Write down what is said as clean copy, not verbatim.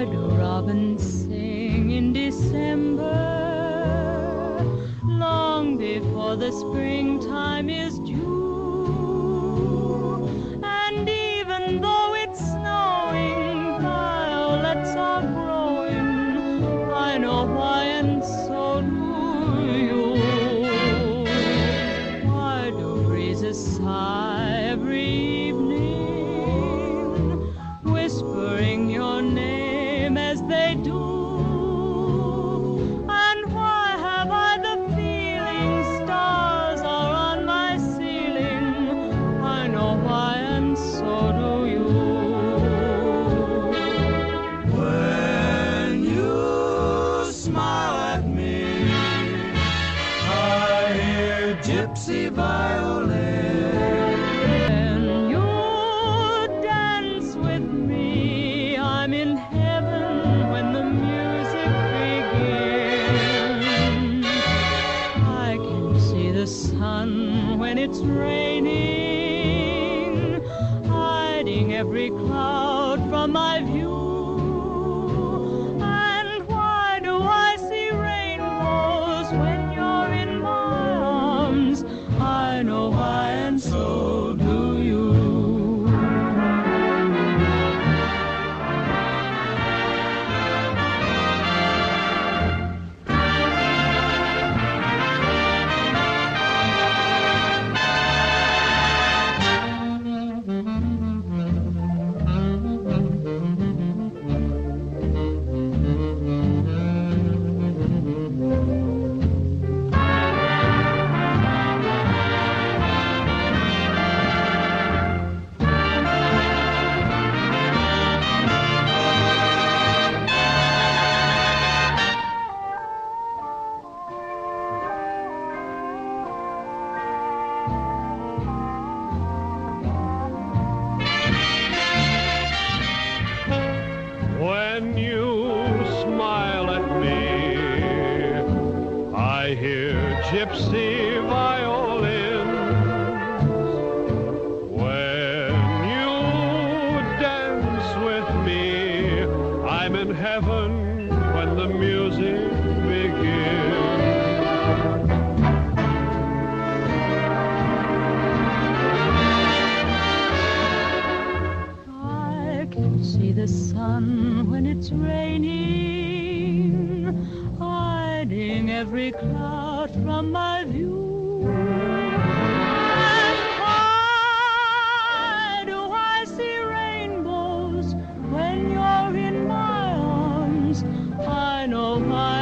Why do robins sing in December, long before the springtime is due? And even though it's snowing, violets are growing. I know why, and so do you. Why do breezes sigh every evening, whispering your name as they do? And why have I the feeling stars are on my ceiling? I know why, and so do you. When you smile at me, I hear gypsy violin. When you dance with me, I'm in heaven when the music begins. I can see the sun when it's raining, hiding every cloud from my view. And why do I see rainbows when you're in my arms? I know why, and so do you. When you smile at me, I hear gypsy violins. When you dance with me, I'm in heaven when the music begins. I can see the sun when it's raining, hiding every cloud from my view. And why do I see rainbows when you're in my arms? I know why.